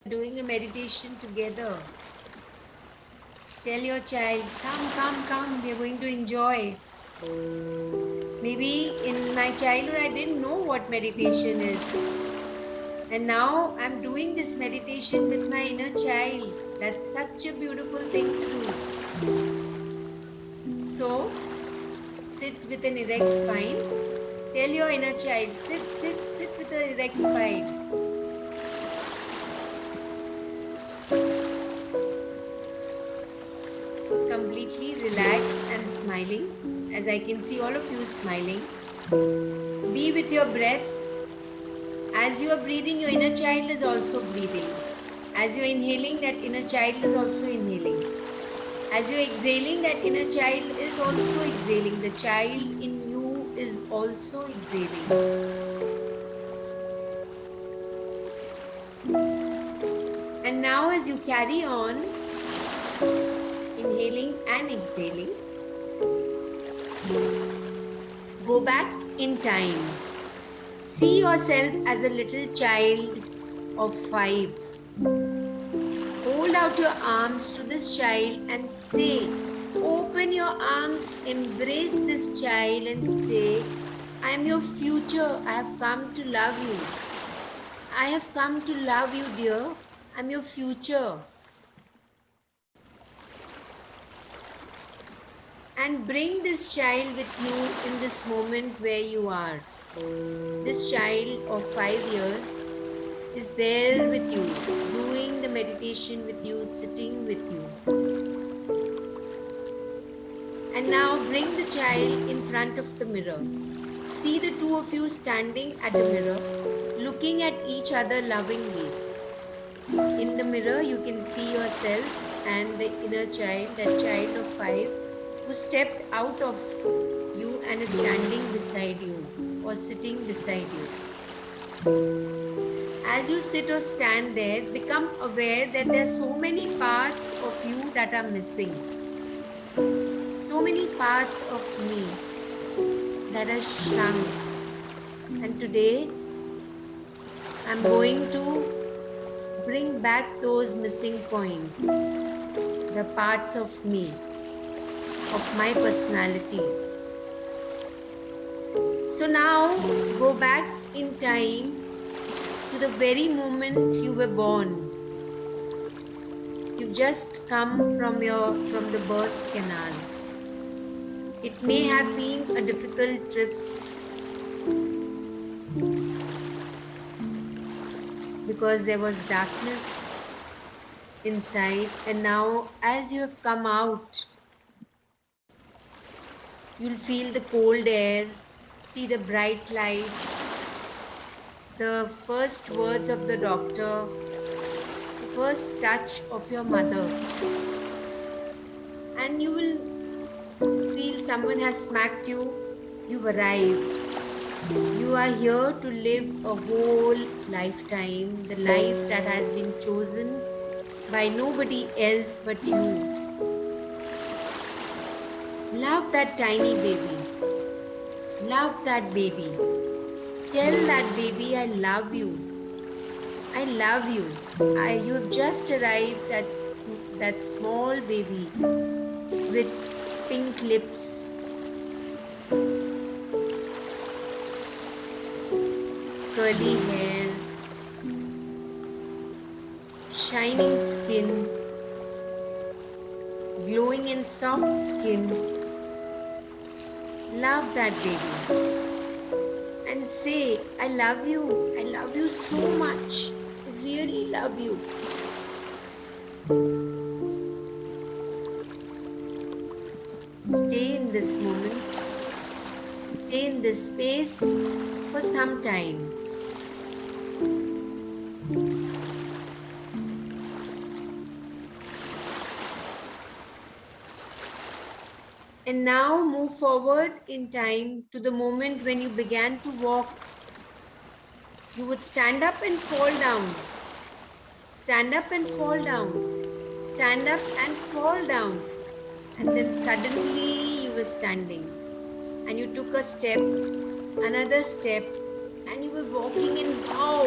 doing a meditation together. Tell your child, come, come, come, we are going to enjoy. Maybe in my childhood I didn't know what meditation is. And now I'm doing this meditation with my inner child. That's such a beautiful thing to do. So, sit with an erect spine. Tell your inner child, sit, sit, sit with an erect spine. Completely relaxed and smiling, as I can see all of you smiling. Be with your breaths. As you are breathing, your inner child is also breathing. As you are inhaling, that inner child is also inhaling. As you are exhaling, that inner child is also exhaling. The child in you is also exhaling. And now as you carry on, inhaling and exhaling, go back in time. See yourself as a little child of 5. Hold out your arms to this child and say, open your arms, embrace this child and say, I am your future. I have come to love you. I have come to love you, dear. I am your future. And bring this child with you in this moment where you are. This child of 5 years is there with you, doing the meditation with you, sitting with you. And now bring the child in front of the mirror. See the two of you standing at the mirror, looking at each other lovingly. In the mirror, you can see yourself and the inner child, that child of 5, who stepped out of you and is standing beside you or sitting beside you. As you sit or stand there, become aware that there are so many parts of you that are missing. So many parts of me that are shrunk. And today, I'm going to bring back those missing points, the parts of me, of my personality. So now, go back in time to the very moment you were born. You've just come from the birth canal. It may have been a difficult trip because there was darkness inside, and now as you have come out, you'll feel the cold air, see the bright lights, the first words of the doctor, the first touch of your mother, and you will feel someone has smacked you. You've arrived. You are here to live a whole lifetime, the life that has been chosen by nobody else but you. Love that tiny baby. Love that baby. Tell that baby, I love you. I love you. You have just arrived, that small baby with pink lips, curly hair, shining skin, glowing and soft skin. Love that baby and say, I love you so much, I really love you. Stay in this moment, stay in this space for some time. And now move forward in time to the moment when you began to walk. You would stand up and fall down. Stand up and fall down. Stand up and fall down. And then suddenly you were standing. And you took a step, another step, and you were walking, and wow!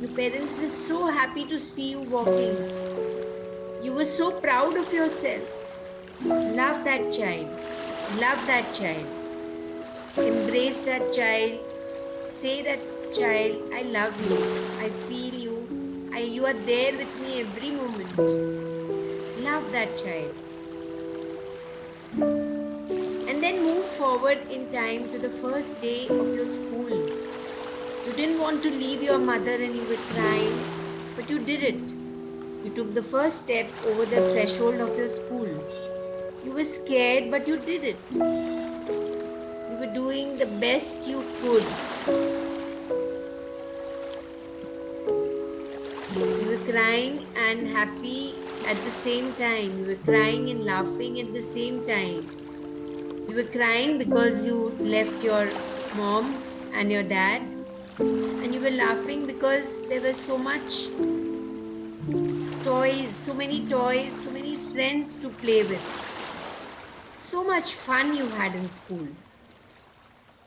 You parents were so happy to see you walking. You were so proud of yourself. Love that child. Love that child. Embrace that child. Say that child, I love you. I feel you. You are there with me every moment. Love that child. And then move forward in time to the first day of your school. You didn't want to leave your mother and you were crying, but you did it. You took the first step over the threshold of your school. You were scared, but you did it. You were doing the best you could. You were crying and happy at the same time. You were crying and laughing at the same time. You were crying because you left your mom and your dad. And you were laughing because there were so much toys, so many friends to play with. So much fun you had in school.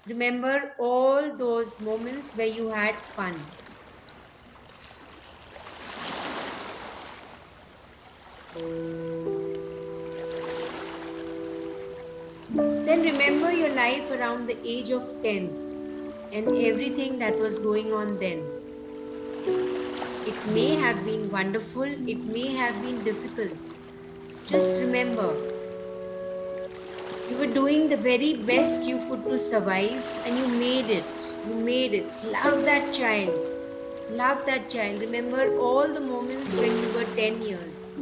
Remember all those moments where you had fun. Then remember your life around the age of 10 and everything that was going on then. It may have been wonderful, it may have been difficult. Just remember, you were doing the very best you could to survive and you made it. You made it. Love that child. Love that child. Remember all the moments when you were 10 years.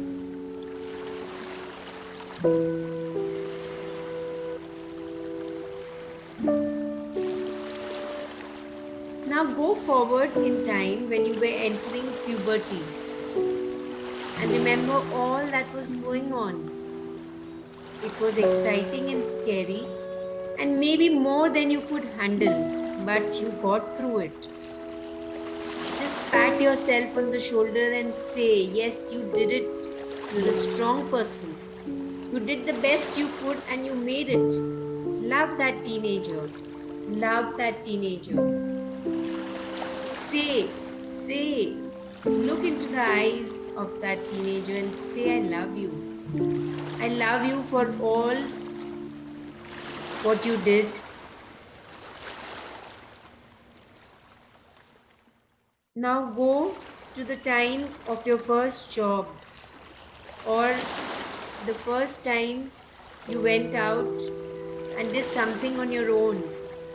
Now go forward in time when you were entering puberty and remember all that was going on. It was exciting and scary and maybe more than you could handle, but you got through it. Just pat yourself on the shoulder and say, yes, you did it. You're a strong person. You did the best you could and you made it. Love that teenager. Love that teenager. Say, look into the eyes of that teenager and say, I love you. I love you for all what you did. Now go to the time of your first job or the first time you went out and did something on your own.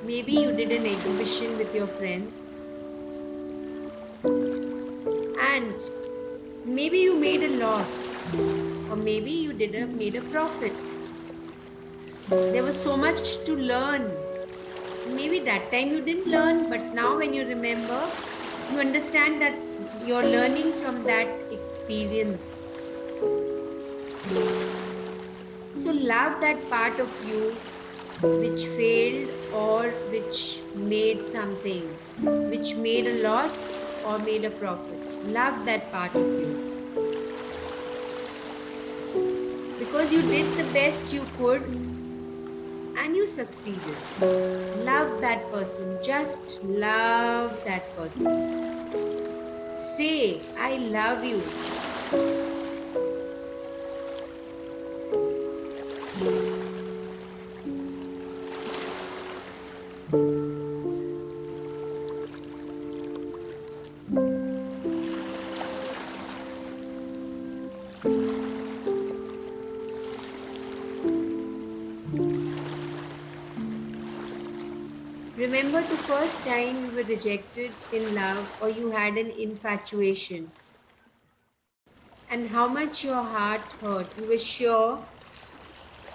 Maybe you did an exhibition with your friends. And maybe you made a loss, or maybe you made a profit. There was so much to learn. Maybe that time you didn't learn, but now when you remember, you understand that you're learning from that experience. So love that part of you which failed or which made something, which made a loss or made a profit. Love that part of you. Because you did the best you could and you succeeded. Love that person. Just love that person. Say, I love you. Remember the first time you were rejected in love or you had an infatuation and how much your heart hurt. You were sure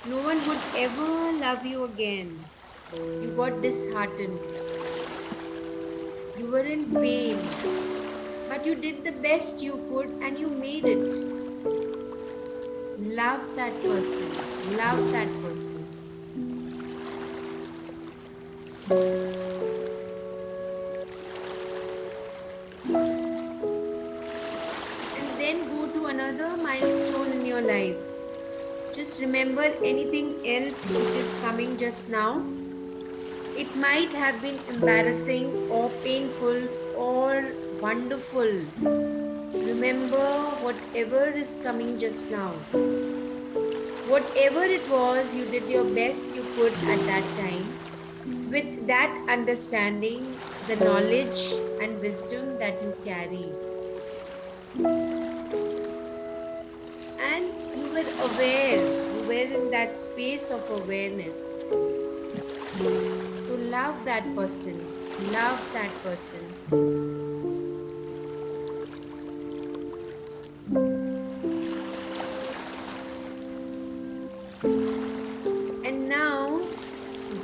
no one would ever love you again. You got disheartened. You were in pain, but you did the best you could and you made it. Love that person. Love that person. And then go to another milestone in your life. Just remember anything else which is coming just now. It might have been embarrassing or painful or Wonderful. Remember whatever is coming just now. Whatever it was, you did your best you could at that time. With that understanding, the knowledge and wisdom that you carry. And you were aware, you were in that space of awareness. So love that person, love that person. And now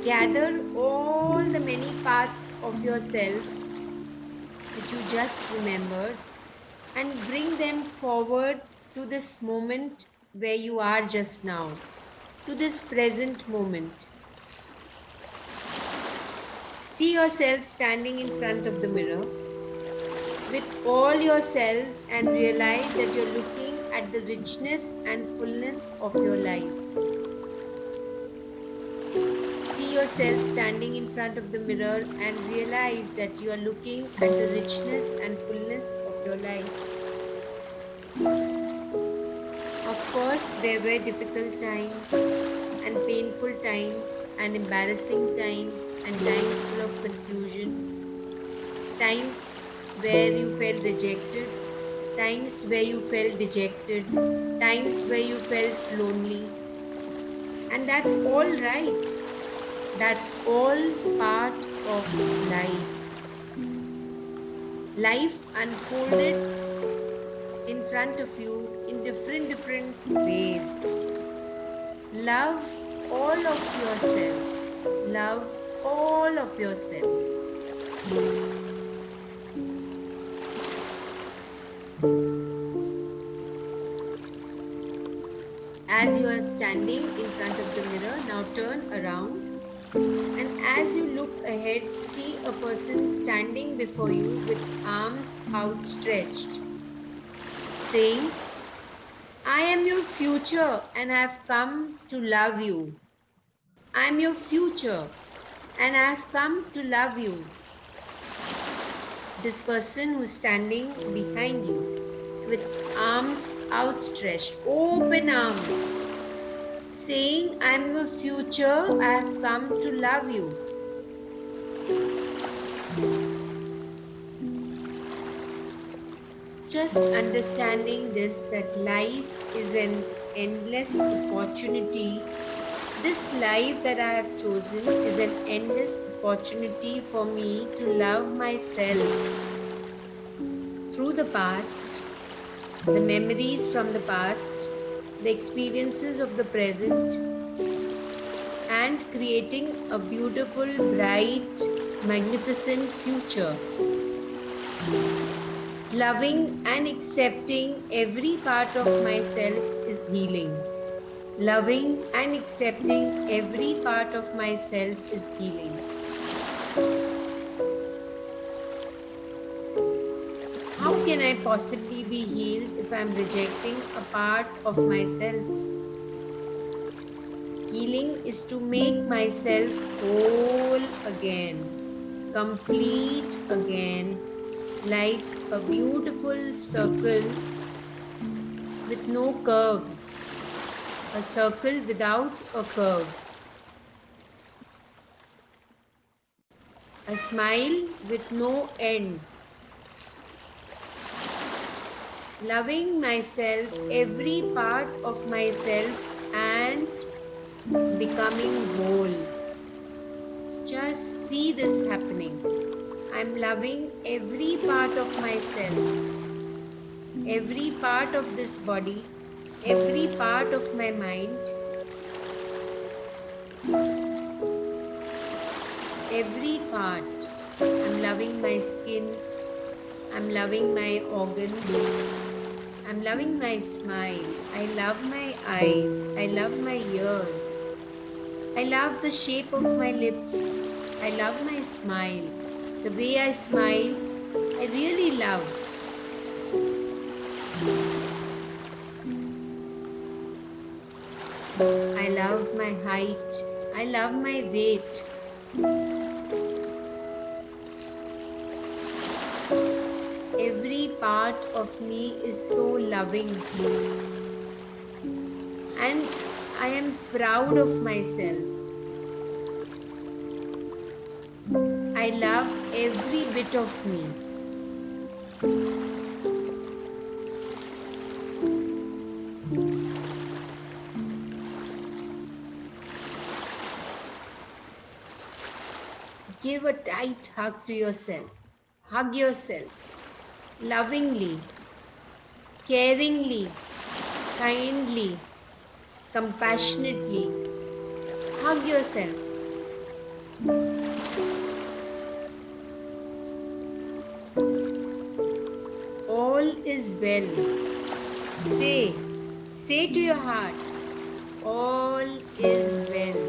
gather all the many parts of yourself which you just remembered and bring them forward to this moment where you are just now, to this present moment. See yourself standing in front of the mirror with all your cells and realize that you're looking at the richness and fullness of your life. See yourself standing in front of the mirror and realize that you are looking at the richness and fullness of your life. Of course, there were difficult times and painful times and embarrassing times and times full of confusion, times where you felt rejected, times where you felt dejected, times where you felt lonely. And that's all right. That's all part of life. Life unfolded in front of you in different ways. Love all of yourself. Love all of yourself. As you are standing in front of the mirror, now turn around. And as you look ahead, see a person standing before you with arms outstretched, saying, I am your future and I have come to love you. I am your future and I have come to love you. This person who is standing behind you with arms outstretched, open arms, saying, I am your future, I have come to love you. Just understanding this, that life is an endless opportunity. This life that I have chosen is an endless opportunity for me to love myself through the past, the memories from the past, the experiences of the present, and creating a beautiful, bright, magnificent future. Loving and accepting every part of myself is healing. Loving and accepting every part of myself is healing. How can I possibly be healed if I am rejecting a part of myself? Healing is to make myself whole again, complete again, like a beautiful circle with no curves, a circle without a curve, a smile with no end. Loving myself, every part of myself, and becoming whole. Just see this happening. I'm loving every part of myself, every part of this body, every part of my mind, every part. I'm loving my skin, I'm loving my organs, I'm loving my smile, I love my eyes, I love my ears, I love the shape of my lips, I love my smile. The way I smile, I really love. I love my height, I love my weight. part of me is so loving. And I am proud of myself. I love every bit of me. Give a tight hug to yourself. Hug yourself lovingly, caringly, kindly, compassionately. Hug yourself. All is well. Say to your heart, all is well.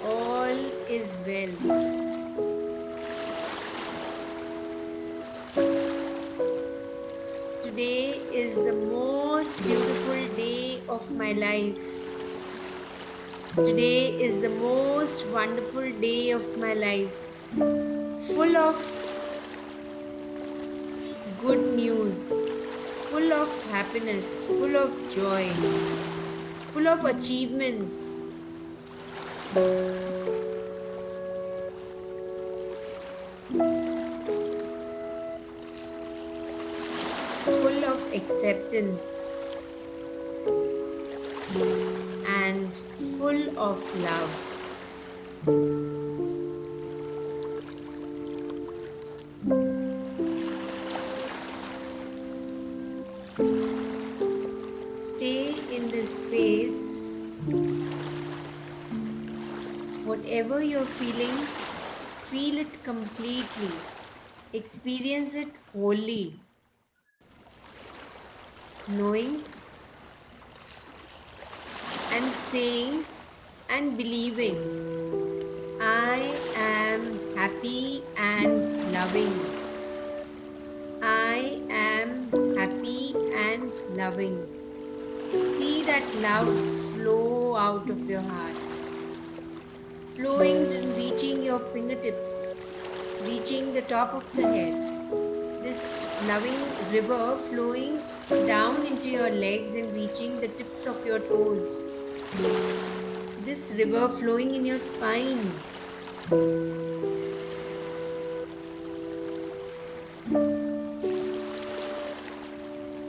All is well. Today is the most beautiful day of my life. Today is the most wonderful day of my life. Full of good news, full of happiness, full of joy, full of achievements. Full of acceptance and full of love. Stay in this space. Whatever you're feeling, feel it completely. Experience it wholly. Knowing and saying and believing, I am happy and loving. I am happy and loving. See that love flow out of your heart, flowing and reaching your fingertips, reaching the top of the head. This loving river flowing down into your legs and reaching the tips of your toes. This river flowing in your spine.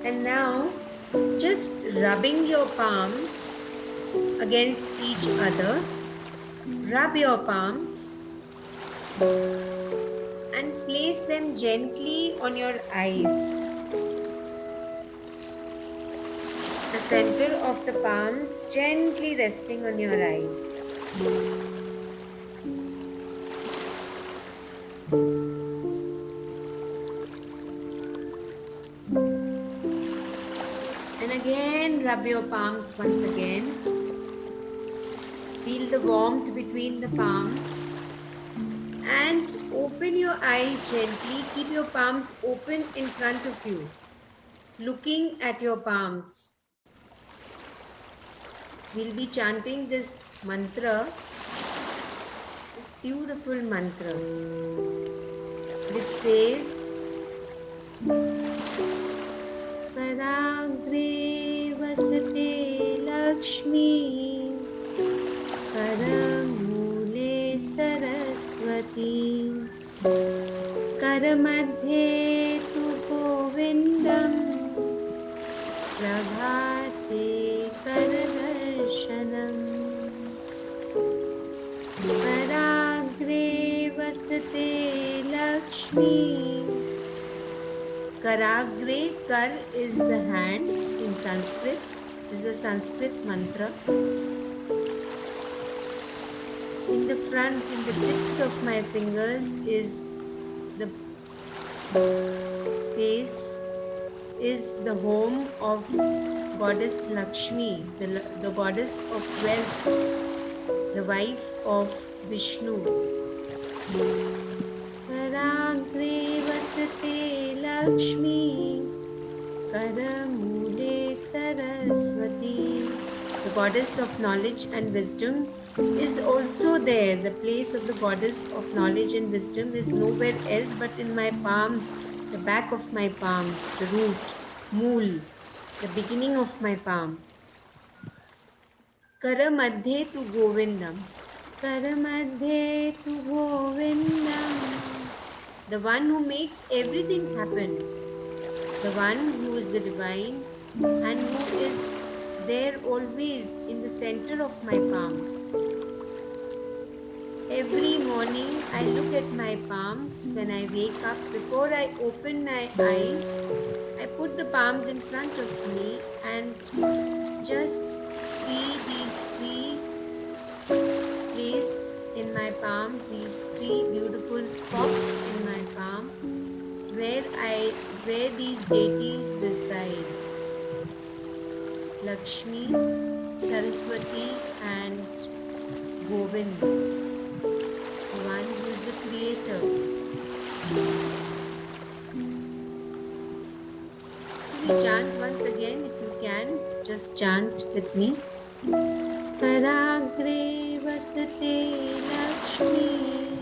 And now, just rubbing your palms against each other. Rub your palms and place them gently on your eyes. The center of the palms gently resting on your eyes. And again, rub your palms once again. Feel the warmth between the palms. And open your eyes gently. Keep your palms open in front of you, looking at your palms. We'll be chanting this mantra, this beautiful mantra, which says, Karagre vasate Lakshmi, Karamule Saraswati, Karamadhe tu Govindam, Prabhate Karadarshanam, Karagre vasate Lakshmi. Karagre, kar is the hand in Sanskrit. This is a Sanskrit mantra. In the front, in the tips of my fingers is the space, is the home of Goddess Lakshmi, the goddess of wealth, the wife of Vishnu. Karagre vasate Lakshmi, Karamule Saraswati. The goddess of knowledge and wisdom is also there. The place of the goddess of knowledge and wisdom is nowhere else but in my palms, the back of my palms, the root, mool, the beginning of my palms. Karamadhe tu Govindam. Karamadhe tu Govindam. The one who makes everything happen. The one who is the divine and who is there always in the center of my palms. Every morning I look at my palms when I wake up. Before I open my eyes, I put the palms in front of me and just see these three places in my palms, these three beautiful spots in my palm where these deities reside. Lakshmi, Saraswati and Govind, the one who is the creator. So we chant once again, if you can, just chant with me. Karagre vasate Lakshmi,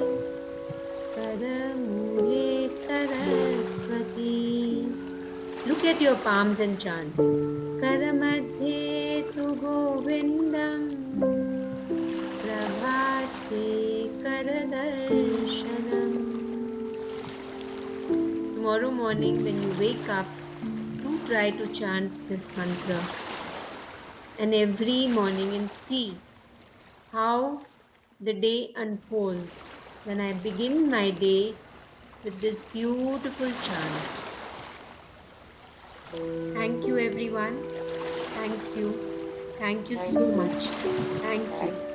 Karamule Saraswati. Look at your palms and chant. Karamadhe tu Govindam, Prabhate Karadarshanam. Tomorrow morning when you wake up, do try to chant this mantra. And every morning and see how the day unfolds when I begin my day with this beautiful chant. Thank you, everyone. Thank you. Thank you so much. Thank you.